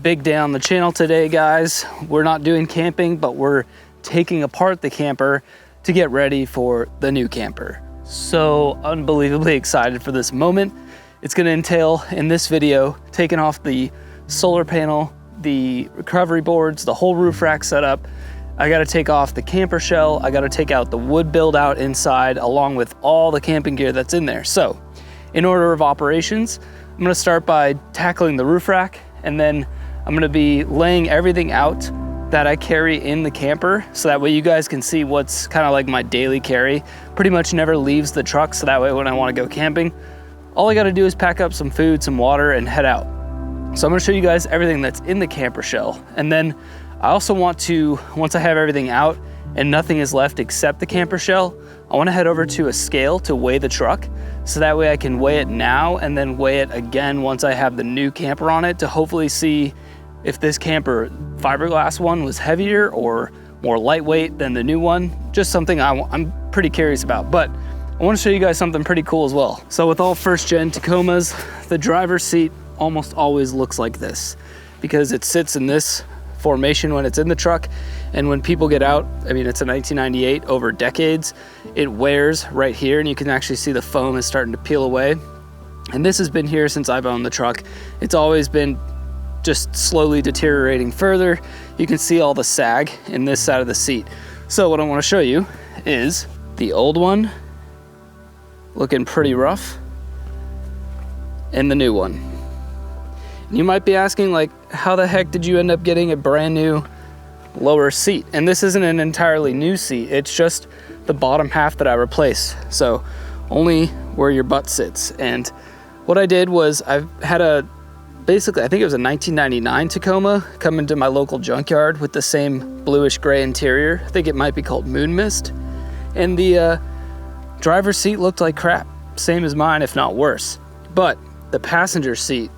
Big day on the channel today, guys. We're not doing camping, but we're taking apart the camper to get ready for the new camper. So unbelievably excited for this moment. It's gonna entail in this video, taking off the solar panel, the recovery boards, the whole roof rack setup. I gotta take off the camper shell. I gotta take out the wood build out inside along with all the camping gear that's in there. So in order of operations, I'm gonna start by tackling the roof rack, and then I'm gonna be laying everything out that I carry in the camper, so that way you guys can see what's kind of like my daily carry. Pretty much never leaves the truck, so that way when I wanna go camping, all I gotta do is pack up some food, some water, and head out. So I'm gonna show you guys everything that's in the camper shell. And then I also want to, once I have everything out and nothing is left except the camper shell, I wanna head over to a scale to weigh the truck, so that way I can weigh it now and then weigh it again once I have the new camper on it, to hopefully see if this camper fiberglass one was heavier or more lightweight than the new one. Just something I'm pretty curious about. But I wanna show you guys something pretty cool as well. So with all first gen Tacomas, the driver's seat almost always looks like this, because it sits in this formation when it's in the truck, and when people get out, I mean, it's a 1998, over decades, it wears right here, and you can actually see the foam is starting to peel away. And this has been here since I've owned the truck. It's always been just slowly deteriorating further. You can see all the sag in this side of the seat. So what I want to show you is the old one, looking pretty rough, and the new one. You might be asking, like, how the heck did you end up getting a brand new lower seat? And this isn't an entirely new seat, it's just the bottom half that I replaced. So only where your butt sits. And what I did was, I've had basically, I think it was a 1999 Tacoma come into my local junkyard with the same bluish gray interior. I think it might be called Moon Mist. And the driver's seat looked like crap. Same as mine, if not worse. But the passenger seat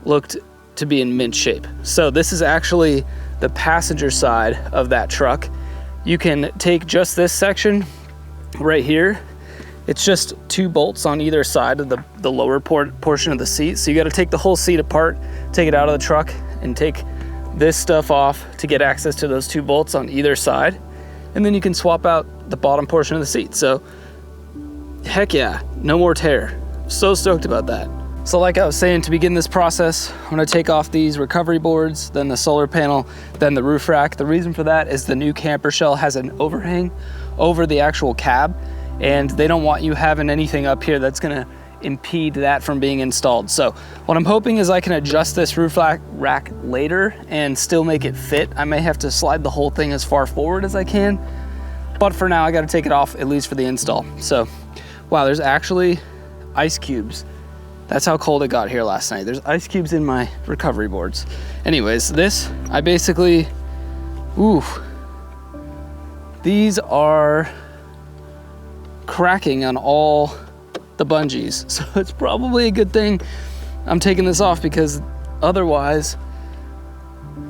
looked to be in mint shape. So this is actually the passenger side of that truck. You can take just this section right here. It's just 2 bolts on either side of the lower portion of the seat. So you got to take the whole seat apart, take it out of the truck, and take this stuff off to get access to those 2 bolts on either side. And then you can swap out the bottom portion of the seat. So heck yeah, no more tear. So stoked about that. So like I was saying, to begin this process, I'm gonna take off these recovery boards, then the solar panel, then the roof rack. The reason for that is the new camper shell has an overhang over the actual cab, and they don't want you having anything up here that's gonna impede that from being installed. So what I'm hoping is I can adjust this roof rack later and still make it fit. I may have to slide the whole thing as far forward as I can, but for now I gotta take it off, at least for the install. So, wow, there's actually ice cubes. That's how cold it got here last night. There's ice cubes in my recovery boards. Anyways, this, I basically, these are cracking on all the bungees. So it's probably a good thing I'm taking this off, because otherwise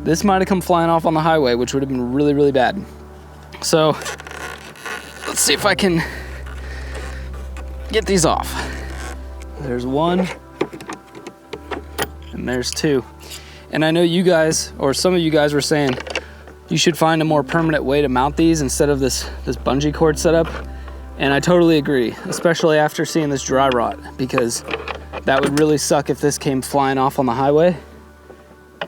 this might have come flying off on the highway, which would have been really, really bad. So let's see if I can get these off. There's 1, and there's 2. And I know you guys, or some of you guys, were saying you should find a more permanent way to mount these instead of this bungee cord setup. And I totally agree, especially after seeing this dry rot, because that would really suck if this came flying off on the highway.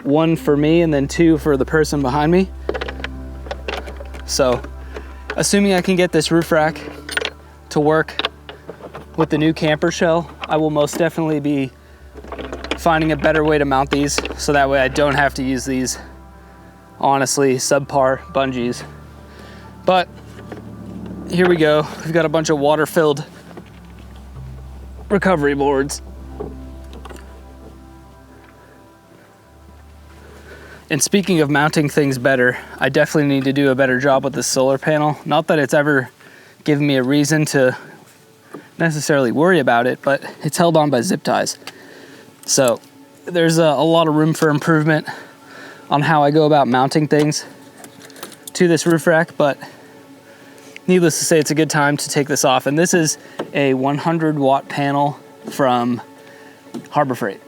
1 for me, and then 2 for the person behind me. So assuming I can get this roof rack to work with the new camper shell, I will most definitely be finding a better way to mount these, so that way I don't have to use these honestly subpar bungees. But here we go. We've got a bunch of water-filled recovery boards. And speaking of mounting things better, I definitely need to do a better job with this solar panel. Not that it's ever given me a reason to necessarily worry about it, but it's held on by zip ties. So there's a lot of room for improvement on how I go about mounting things to this roof rack, but needless to say, it's a good time to take this off. And this is a 100 watt panel from Harbor Freight.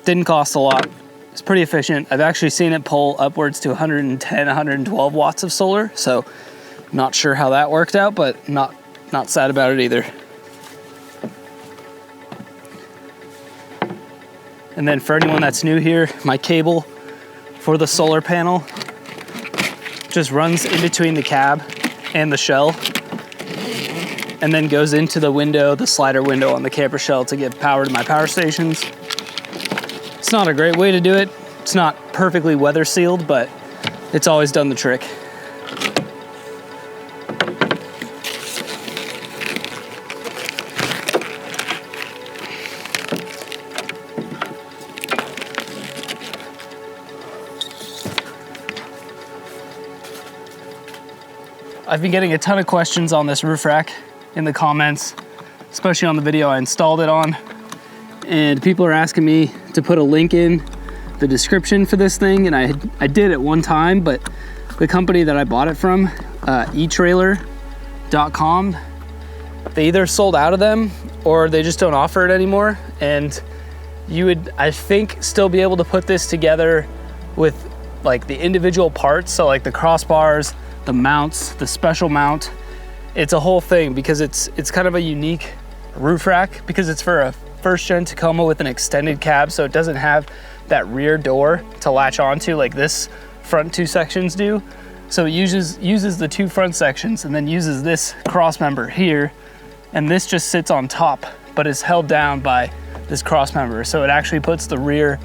Didn't cost a lot, It's pretty efficient. I've actually seen it pull upwards to 110, 112 watts of solar. So not sure how that worked out, but not sad about it either. And then for anyone that's new here, my cable for the solar panel just runs in between the cab and the shell, and then goes into the window, the slider window on the camper shell, to give power to my power stations. It's not a great way to do it. It's not perfectly weather sealed, but it's always done the trick. I've been getting a ton of questions on this roof rack in the comments, especially on the video I installed it on. And people are asking me to put a link in the description for this thing, and I did at one time, but the company that I bought it from, eTrailer.com, they either sold out of them or they just don't offer it anymore. And you would, I think, still be able to put this together with like the individual parts, so like the crossbars, the mounts, the special mount. It's a whole thing, because it's kind of a unique roof rack, because it's for a first gen Tacoma with an extended cab, so it doesn't have that rear door to latch onto like this front two sections do. So it uses the two front sections and then uses this cross member here, and this just sits on top but is held down by this cross member. So it actually puts the rear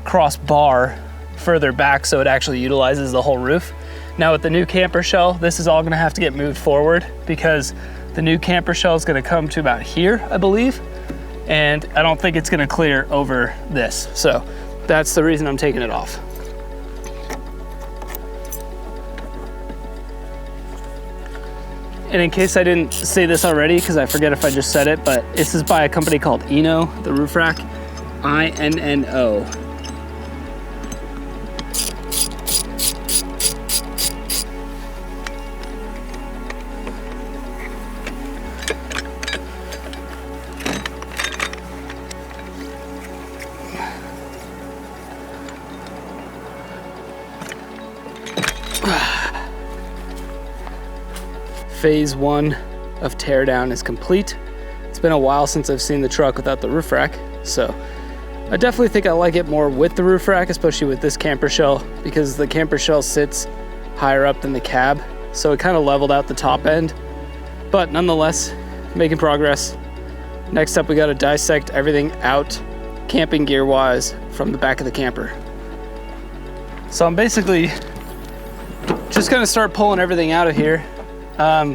cross bar further back, so it actually utilizes the whole roof. Now with the new camper shell, this is all gonna have to get moved forward, because the new camper shell is gonna come to about here, I believe, and I don't think it's gonna clear over this. So that's the reason I'm taking it off. And in case I didn't say this already, because I forget if I just said it, but this is by a company called Inno, the roof rack, I-N-N-O. Phase 1 of teardown is complete. It's been a while since I've seen the truck without the roof rack, so I definitely think I like it more with the roof rack, especially with this camper shell, because the camper shell sits higher up than the cab, so it kind of leveled out the top end. But nonetheless, making progress. Next up, we got to dissect everything out camping gear wise from the back of the camper. So I'm basically just gonna start pulling everything out of here.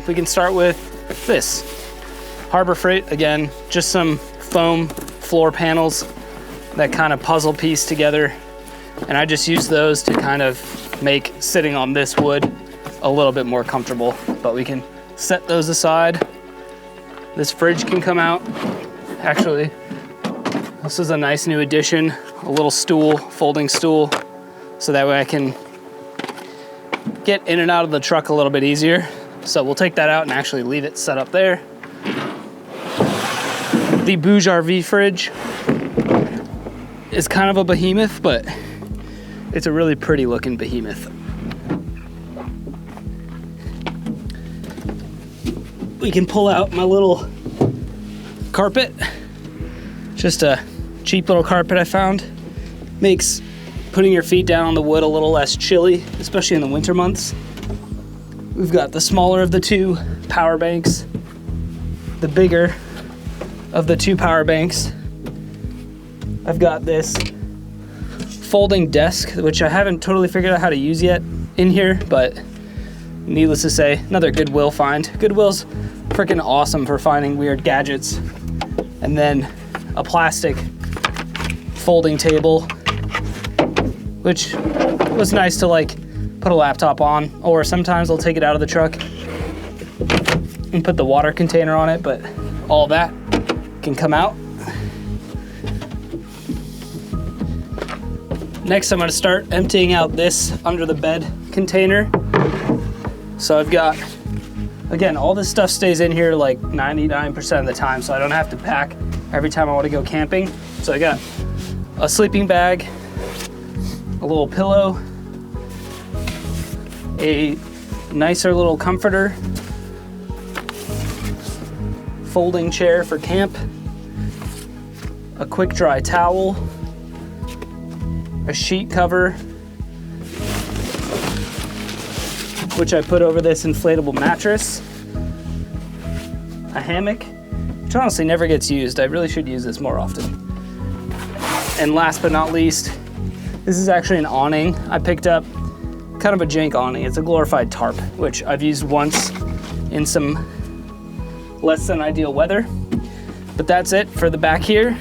We can start with this Harbor Freight. Again, just some foam floor panels that kind of puzzle piece together, and I just use those to kind of make sitting on this wood a little bit more comfortable. But we can set those aside. This fridge can come out. Actually, this is a nice new addition, a little stool, folding stool, so that way I can get in and out of the truck a little bit easier. So we'll take that out and actually leave it set up there. The Bouge RV fridge is kind of a behemoth, but it's a really pretty looking behemoth. We can pull out my little carpet, just a cheap little carpet I found. Makes putting your feet down on the wood a little less chilly, especially in the winter months. We've got the smaller of the two power banks, the bigger of the two power banks. I've got this folding desk, which I haven't totally figured out how to use yet in here, but needless to say, another Goodwill find. Goodwill's freaking awesome for finding weird gadgets. And then a plastic folding table, which was nice to like put a laptop on, or sometimes I'll take it out of the truck and put the water container on it, but all that can come out. Next, I'm gonna start emptying out this under the bed container. So I've got, again, all this stuff stays in here like 99% of the time, so I don't have to pack every time I wanna go camping. So I got a sleeping bag, a little pillow, a nicer little comforter, folding chair for camp, a quick dry towel, a sheet cover, which I put over this inflatable mattress, a hammock, which honestly never gets used. I really should use this more often. And last but not least, this is actually an awning I picked up, kind of a jank awning. It's a glorified tarp, which I've used once in some less than ideal weather. But that's it for the back here.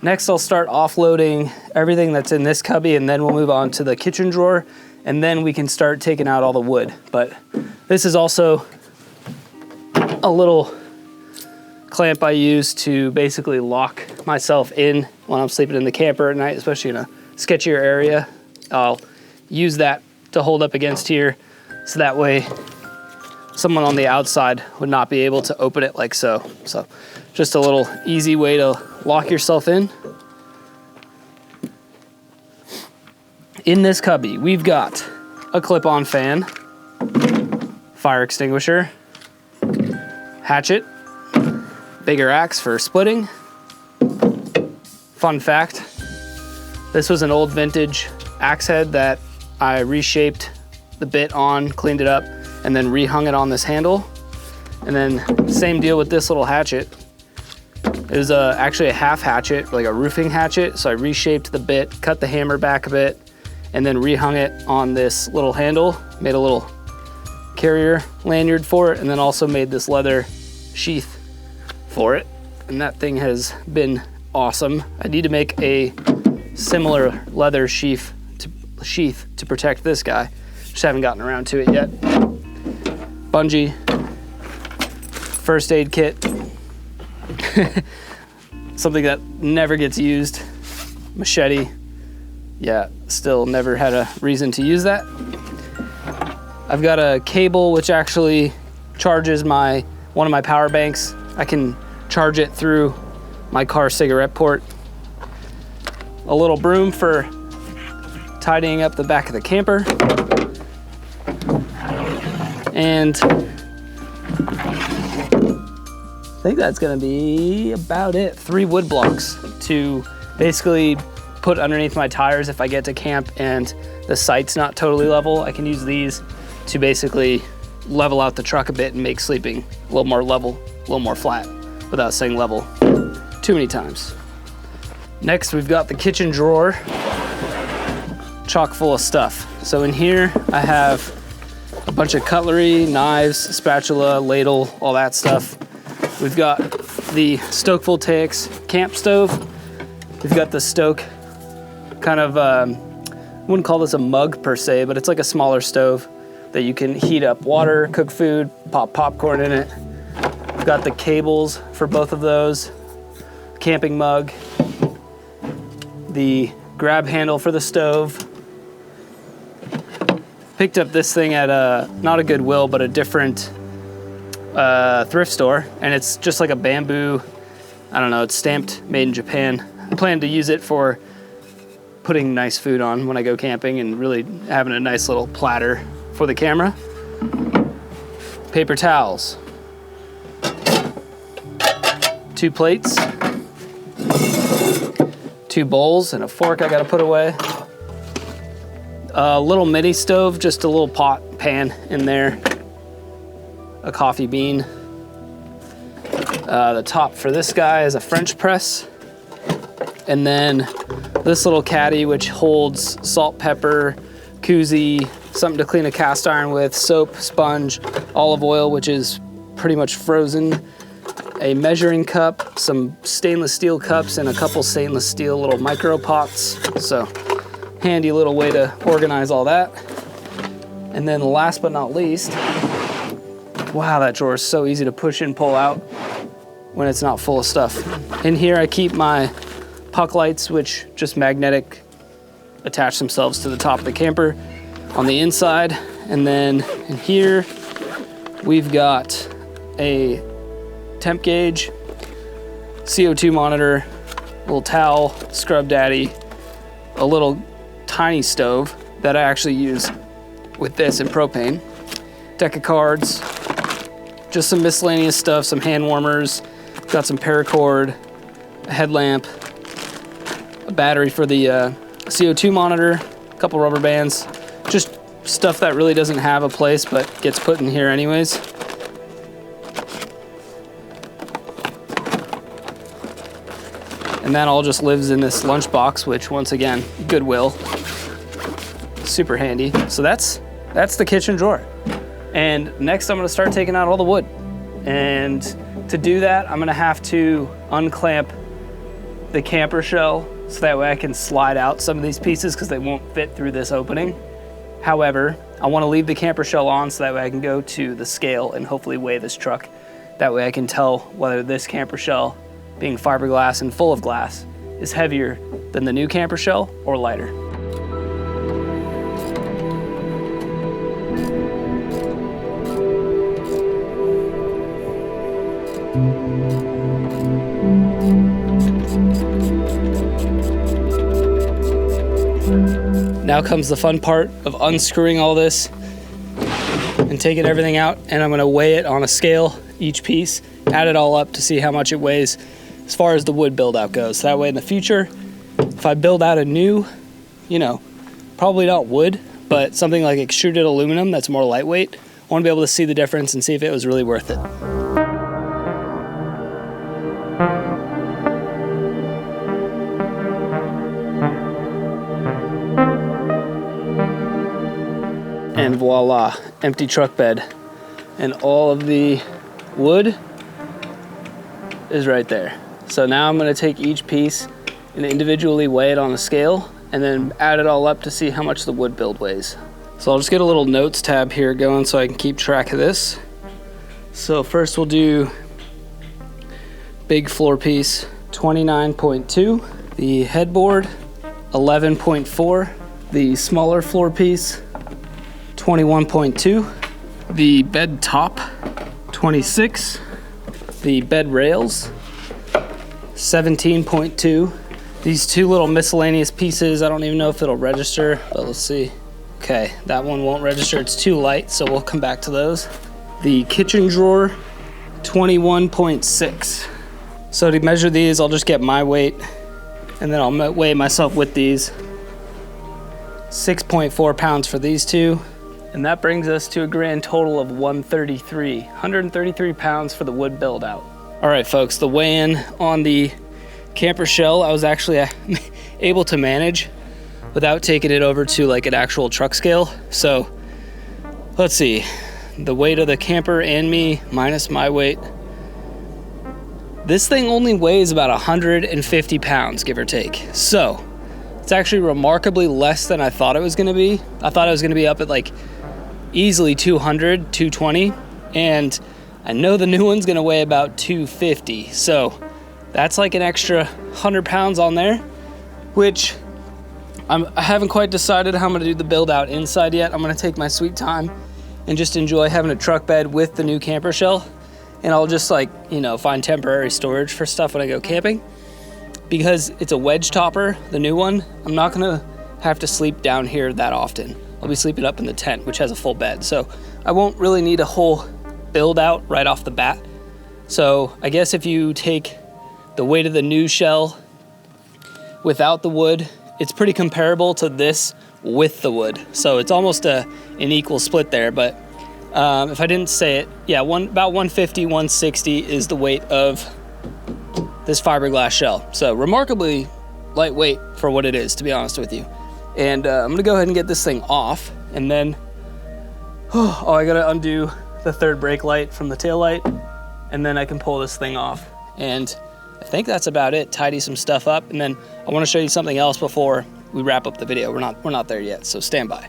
Next, I'll start offloading everything that's in this cubby, and then we'll move on to the kitchen drawer, and then we can start taking out all the wood. But this is also a little clamp I use to basically lock myself in when I'm sleeping in the camper at night, especially in a sketchier area. I'll use that to hold up against here, so that way someone on the outside would not be able to open it like so. So just a little easy way to lock yourself in. In this cubby, we've got a clip-on fan, fire extinguisher, hatchet, bigger axe for splitting. Fun fact, this was an old vintage axe head that I reshaped the bit on, cleaned it up, and then rehung it on this handle. And then same deal with this little hatchet. It was actually a half hatchet, like a roofing hatchet. So I reshaped the bit, cut the hammer back a bit, and then rehung it on this little handle, made a little carrier lanyard for it, and then also made this leather sheath for it. And that thing has been awesome. I need to make a similar leather sheath to protect this guy. Just haven't gotten around to it yet. Bungee, first aid kit, something that never gets used, machete. Yeah, still never had a reason to use that. I've got a cable which actually charges one of my power banks. I can charge it through my car cigarette port. A little broom for tidying up the back of the camper. And I think that's gonna be about it. 3 wood blocks to basically put underneath my tires if I get to camp and the site's not totally level. I can use these to basically level out the truck a bit and make sleeping a little more level, a little more flat, without saying level too many times. Next, we've got the kitchen drawer, chock full of stuff. So in here, I have a bunch of cutlery, knives, spatula, ladle, all that stuff. We've got the Stoke Voltaics camp stove. We've got the Stoke kind of, I wouldn't call this a mug per se, but it's like a smaller stove that you can heat up water, cook food, pop popcorn in it. We've got the cables for both of those, camping mug, the grab handle for the stove. Picked up this thing at not a Goodwill, but a different thrift store, and it's just like a bamboo, I don't know, it's stamped made in Japan. I plan to use it for putting nice food on when I go camping and really having a nice little platter for the camera. Paper towels, 2 plates, 2 bowls, and a fork I gotta put away. A little mini stove, just a little pot pan in there. A coffee bean. The top for this guy is a French press. And then this little caddy, which holds salt, pepper, koozie, something to clean a cast iron with, soap, sponge, olive oil, which is pretty much frozen, a measuring cup, some stainless steel cups, and a couple stainless steel little micro pots. So handy little way to organize all that. And then last but not least, wow, that drawer is so easy to push and pull out when it's not full of stuff. In here I keep my puck lights, which just magnetic attach themselves to the top of the camper on the inside. And then in here, we've got a temp gauge, CO2 monitor, little towel, scrub daddy, a little tiny stove that I actually use with this and propane, deck of cards, just some miscellaneous stuff, some hand warmers, got some paracord, a headlamp, a battery for the CO2 monitor, a couple rubber bands, just stuff that really doesn't have a place but gets put in here anyways. And that all just lives in this lunchbox, which once again, Goodwill, super handy. So that's the kitchen drawer. And next I'm gonna start taking out all the wood. And to do that, I'm gonna have to unclamp the camper shell so that way I can slide out some of these pieces because they won't fit through this opening. However, I wanna leave the camper shell on so that way I can go to the scale and hopefully weigh this truck. That way I can tell whether this camper shell, being fiberglass and full of glass, is heavier than the new camper shell or lighter. Now comes the fun part of unscrewing all this and taking everything out, and I'm gonna weigh it on a scale, each piece, add it all up to see how much it weighs as far as the wood build out goes. So that way in the future, if I build out a new, probably not wood, but something like extruded aluminum that's more lightweight, I wanna be able to see the difference and see if it was really worth it. And voila, empty truck bed. And all of the wood is right there. So now I'm gonna take each piece and individually weigh it on a scale and then add it all up to see how much the wood build weighs. So I'll just get a little notes tab here going so I can keep track of this. So first we'll do big floor piece, 29.2. The headboard, 11.4. The smaller floor piece, 21.2. The bed top, 26. The bed rails, 17.2. These two little miscellaneous pieces, I don't even know if it'll register, but let's see. Okay, that one won't register, it's too light, so we'll come back to those. The kitchen drawer, 21.6. So to measure these, I'll just get my weight, and then I'll weigh myself with these. 6.4 pounds for these two. And that brings us to a grand total of 133 pounds for the wood build out. All right, folks, the weigh-in on the camper shell, I was actually able to manage without taking it over to like an actual truck scale. So let's see, the weight of the camper and me minus my weight. This thing only weighs about 150 pounds, give or take. So it's actually remarkably less than I thought it was gonna be. I thought it was gonna be up at like easily 200, 220, and I know the new one's gonna weigh about 250, so that's like an extra 100 pounds on there, which I haven't quite decided how I'm gonna do the build out inside yet. I'm gonna take my sweet time and just enjoy having a truck bed with the new camper shell, and I'll just find temporary storage for stuff when I go camping. Because it's a wedge topper, the new one, I'm not gonna have to sleep down here that often. I'll be sleeping up in the tent, which has a full bed. So I won't really need a whole build out right off the bat. So I guess if you take the weight of the new shell without the wood, it's pretty comparable to this with the wood. So it's almost an equal split there. But if I didn't say it, yeah, about 150, 160 is the weight of this fiberglass shell. So remarkably lightweight for what it is, to be honest with you. And I'm gonna go ahead and get this thing off, and then, I gotta undo the third brake light from the tail light, and then I can pull this thing off. And I think that's about it. Tidy some stuff up, and then I wanna show you something else before we wrap up the video. We're not there yet, so stand by.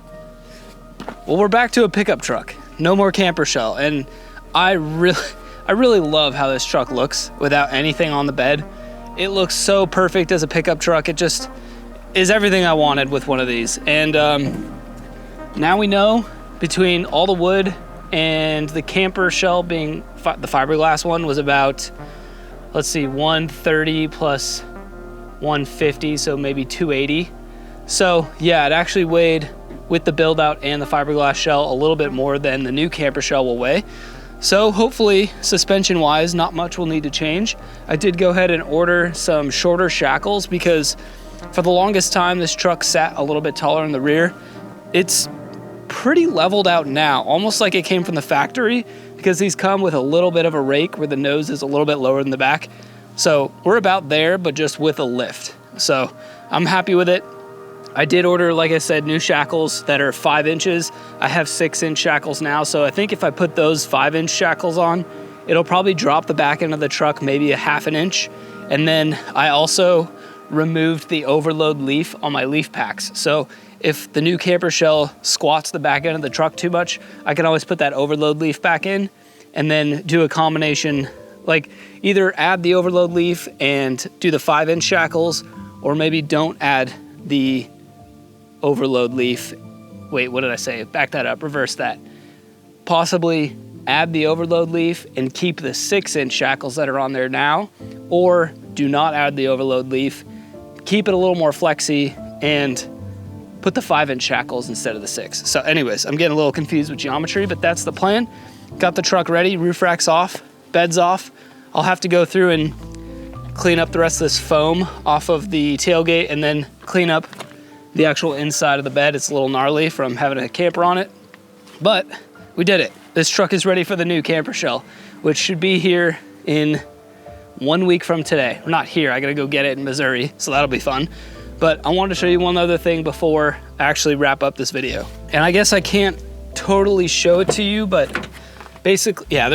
Well, we're back to a pickup truck. No more camper shell, and I really love how this truck looks without anything on the bed. It looks so perfect as a pickup truck. It just is everything I wanted with one of these. And now we know between all the wood and the camper shell being the fiberglass one was about, let's see, 130 plus 150, so maybe 280. So yeah, it actually weighed with the build out and the fiberglass shell a little bit more than the new camper shell will weigh. So hopefully, suspension wise, not much will need to change. I did go ahead and order some shorter shackles because for the longest time this truck sat a little bit taller in the rear. It's pretty leveled out now, almost like it came from the factory, because these come with a little bit of a rake where the nose is a little bit lower than the back. So we're about there, but just with a lift. So I'm happy with it. I did order, like I said, new shackles that are 5 inches. I have 6-inch shackles now, so I think if I put those 5-inch shackles on, it'll probably drop the back end of the truck maybe a 1/2 inch. And then I also removed the overload leaf on my leaf packs. So if the new camper shell squats the back end of the truck too much, I can always put that overload leaf back in and then do a combination, like either add the overload leaf and do the 5-inch shackles, or maybe don't add the overload leaf. Wait, what did I say? Back that up, reverse that. Possibly add the overload leaf and keep the 6-inch shackles that are on there now, or do not add the overload leaf, keep it a little more flexy, and put the 5-inch shackles instead of the 6. So anyways, I'm getting a little confused with geometry, but that's the plan. Got the truck ready, roof racks off, beds off. I'll have to go through and clean up the rest of this foam off of the tailgate and then clean up the actual inside of the bed. It's a little gnarly from having a camper on it, but we did it. This truck is ready for the new camper shell, which should be here in 1 week from today. Not here, I gotta go get it in Missouri, so that'll be fun. But I wanted to show you one other thing before I actually wrap up this video. And I guess I can't totally show it to you, but basically, yeah,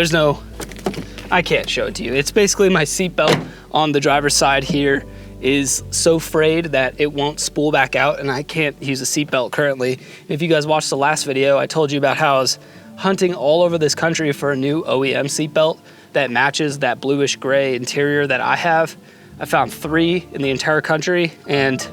I can't show it to you. It's basically my seatbelt on the driver's side here is so frayed that it won't spool back out, and I can't use a seatbelt currently. If you guys watched the last video, I told you about how I was hunting all over this country for a new OEM seatbelt that matches that bluish gray interior that I have. I found 3 in the entire country, and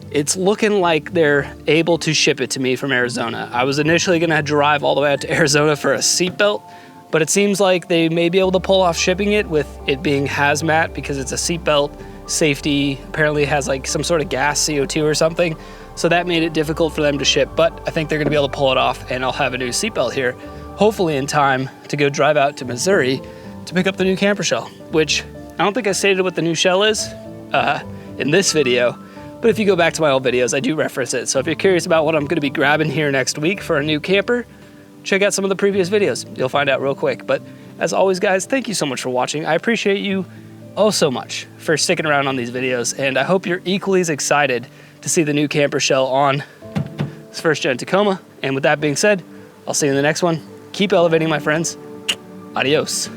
it's looking like they're able to ship it to me from Arizona. I was initially gonna drive all the way out to Arizona for a seatbelt, but it seems like they may be able to pull off shipping it with it being hazmat because it's a seatbelt. Safety apparently has like some sort of gas, CO2 or something. So that made it difficult for them to ship, but I think they're gonna be able to pull it off, and I'll have a new seatbelt here, hopefully in time to go drive out to Missouri to pick up the new camper shell, which I don't think I stated what the new shell is in this video, but if you go back to my old videos, I do reference it. So if you're curious about what I'm gonna be grabbing here next week for a new camper, check out some of the previous videos. You'll find out real quick. But as always, guys, thank you so much for watching. I appreciate you oh so much for sticking around on these videos, and I hope you're equally as excited to see the new camper shell on this first gen Tacoma. And with that being said, I'll see you in the next one. Keep elevating, my friends. Adios.